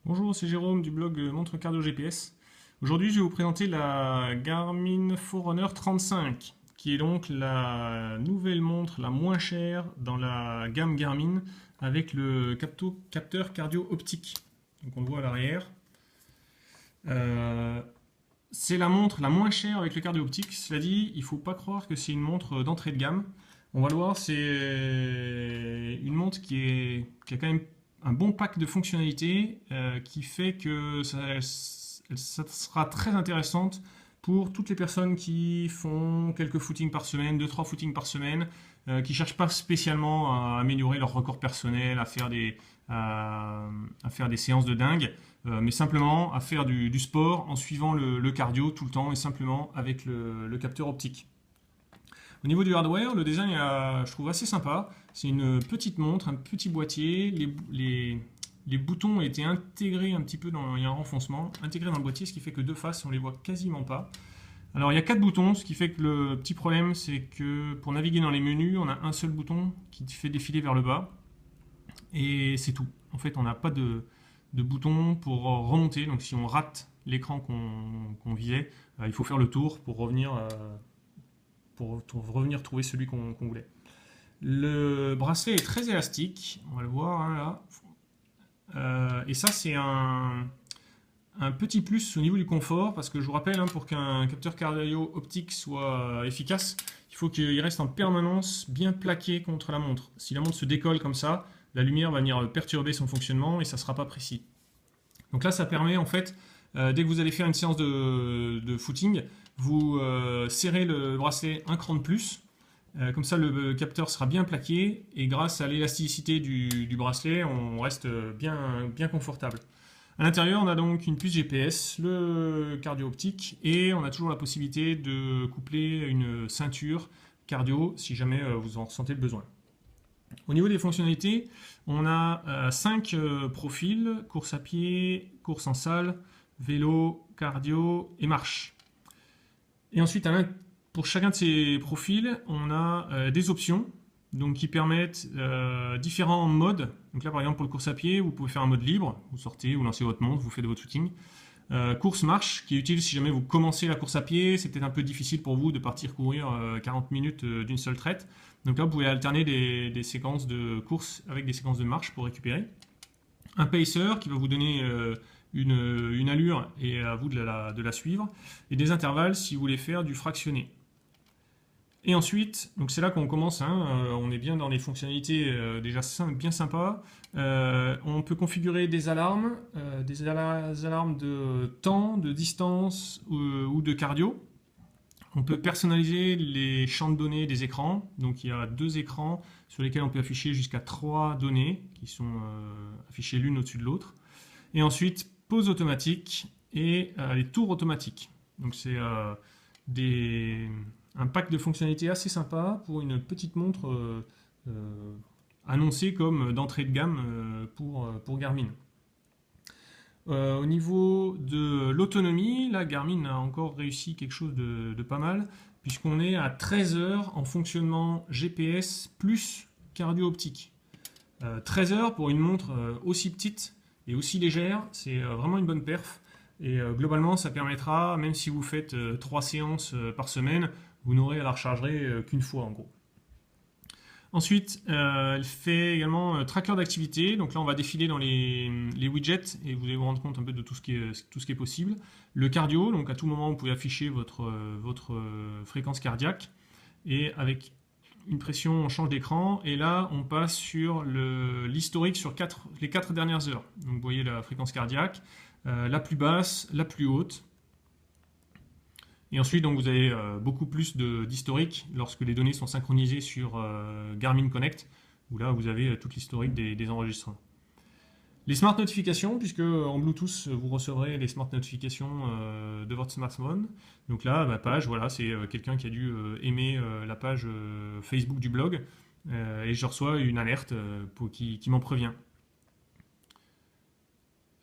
Bonjour, c'est Jérôme du blog Montre Cardio GPS. Aujourd'hui, je vais vous présenter la Garmin Forerunner 35, qui est donc la nouvelle montre la moins chère dans la gamme Garmin avec le capteur cardio optique. Donc on le voit à l'arrière. Euh, c'est la montre la moins chère avec le cardio optique. Cela dit, il ne faut pas croire que c'est une montre d'entrée de gamme. On va le voir, c'est une montre qui a quand même un bon pack de fonctionnalités qui fait que ça sera très intéressante pour toutes les personnes qui font quelques footings par semaine, 2-3 footings par semaine, qui ne cherchent pas spécialement à améliorer leur record personnel, à faire des séances de dingue, mais simplement à faire du sport en suivant le cardio tout le temps et simplement avec le capteur optique. Au niveau du hardware, le design est, je trouve, assez sympa. C'est une petite montre, un petit boîtier. Les boutons ont été intégrés un petit peu il y a un renfoncement, intégré dans le boîtier, ce qui fait que de face, on les voit quasiment pas. Alors, il y a 4 boutons, ce qui fait que le petit problème, c'est que pour naviguer dans les menus, on a un seul bouton qui fait défiler vers le bas. Et c'est tout. En fait, on n'a pas de bouton pour remonter. Donc, si on rate l'écran qu'on visait, il faut faire le tour pour revenir trouver celui qu'on voulait. Le bracelet est très élastique, on va le voir hein, là. Et ça, c'est un petit plus au niveau du confort, parce que je vous rappelle, hein, pour qu'un capteur cardio optique soit efficace, il faut qu'il reste en permanence bien plaqué contre la montre. Si la montre se décolle comme ça, la lumière va venir perturber son fonctionnement et ça ne sera pas précis. Donc là, ça permet en fait, dès que vous allez faire une séance de footing, vous serrez le bracelet un cran de plus. Comme ça, le capteur sera bien plaqué et grâce à l'élasticité du bracelet, on reste bien confortable. À l'intérieur, on a donc une puce GPS, le cardio optique et on a toujours la possibilité de coupler une ceinture cardio si jamais vous en ressentez le besoin. Au niveau des fonctionnalités, on a 5 profils, course à pied, course en salle, vélo, cardio et marche. Et ensuite, pour chacun de ces profils, on a des options donc, qui permettent différents modes. Donc là, par exemple, pour le course à pied, vous pouvez faire un mode libre, vous sortez, vous lancez votre montre, vous faites votre footing. Course-marche, qui est utile si jamais vous commencez la course à pied, c'est peut-être un peu difficile pour vous de partir courir 40 minutes d'une seule traite. Donc là, vous pouvez alterner des séquences de course avec des séquences de marche pour récupérer. Un pacer qui va vous donner une allure et à vous de la suivre. Et des intervalles si vous voulez faire du fractionné. Et ensuite, donc c'est là qu'on commence, hein, on est bien dans les fonctionnalités déjà bien sympas. On peut configurer des alarmes de temps, de distance ou de cardio. On peut personnaliser les champs de données des écrans. Donc il y a 2 écrans sur lesquels on peut afficher jusqu'à 3 données qui sont affichées l'une au-dessus de l'autre. Et ensuite, pause automatique et les tours automatiques. Donc c'est un pack de fonctionnalités assez sympa pour une petite montre annoncée comme d'entrée de gamme pour Garmin. Au niveau de l'autonomie, là Garmin a encore réussi quelque chose de pas mal, puisqu'on est à 13 heures en fonctionnement GPS plus cardio optique. 13 heures pour une montre aussi petite et aussi légère, c'est vraiment une bonne perf. Et globalement, ça permettra, même si vous faites 3 séances par semaine, vous n'aurez à la recharger qu'une fois en gros. Ensuite, elle fait également tracker d'activité. Donc là, on va défiler dans les widgets et vous allez vous rendre compte un peu de tout ce qui est possible. Le cardio, donc à tout moment, vous pouvez afficher votre fréquence cardiaque. Et avec une pression, on change d'écran. Et là, on passe sur l'historique sur les 4 dernières heures. Donc vous voyez la fréquence cardiaque, la plus basse, la plus haute. Et ensuite, donc, vous avez beaucoup plus d'historique lorsque les données sont synchronisées sur Garmin Connect, où là, vous avez toute l'historique des enregistrements. Les smart notifications, puisque en Bluetooth, vous recevrez les smart notifications de votre smartphone. Donc là, ma page, voilà, c'est quelqu'un qui a dû aimer la page Facebook du blog, et je reçois une alerte qui m'en prévient.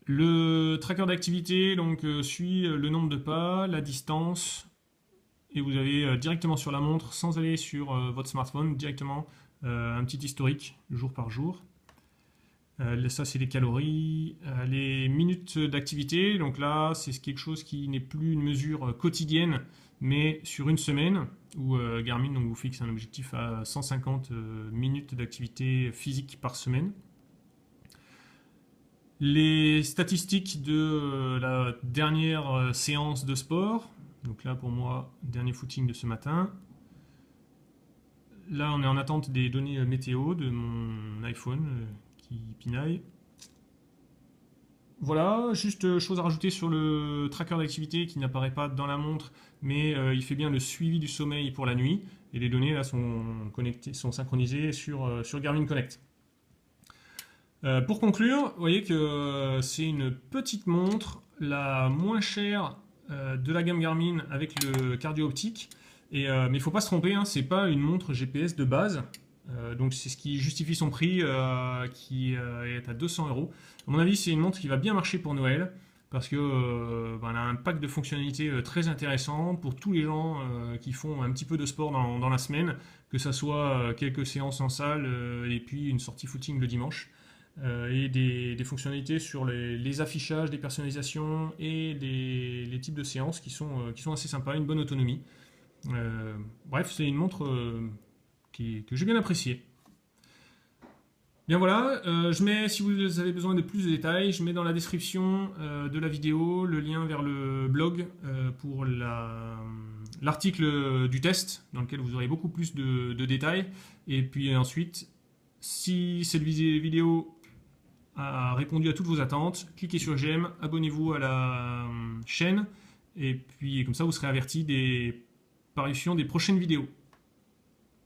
Le tracker d'activité donc, suit le nombre de pas, la distance, et vous avez directement sur la montre, sans aller sur votre smartphone, directement un petit historique jour par jour. Ça, c'est les calories. Les minutes d'activité, donc là, c'est quelque chose qui n'est plus une mesure quotidienne, mais sur une semaine, où Garmin donc, vous fixe un objectif à 150 minutes d'activité physique par semaine. Les statistiques de la dernière séance de sport, donc là pour moi, dernier footing de ce matin. Là, on est en attente des données météo de mon iPhone qui pinaille. Voilà, juste chose à rajouter sur le tracker d'activité qui n'apparaît pas dans la montre, mais il fait bien le suivi du sommeil pour la nuit. Et les données là sont synchronisées sur Garmin Connect. Pour conclure, vous voyez que c'est une petite montre, la moins chère de la gamme Garmin avec le cardio optique. Mais il ne faut pas se tromper, hein, c'est pas une montre GPS de base. Donc c'est ce qui justifie son prix qui est à 200 euros. À mon avis, c'est une montre qui va bien marcher pour Noël parce que elle a un pack de fonctionnalités très intéressant pour tous les gens qui font un petit peu de sport dans la semaine, que ça soit quelques séances en salle et puis une sortie footing le dimanche. Et des fonctionnalités sur les affichages, des personnalisations et les types de séances qui sont assez sympas, une bonne autonomie. Bref, c'est une montre que j'ai bien appréciée. Bien voilà, je mets, si vous avez besoin de plus de détails, je mets dans la description de la vidéo le lien vers le blog pour l'article du test dans lequel vous aurez beaucoup plus de détails. Et puis ensuite, si cette vidéo a répondu à toutes vos attentes, cliquez sur j'aime, abonnez-vous à la chaîne et puis comme ça vous serez averti des parutions des prochaines vidéos.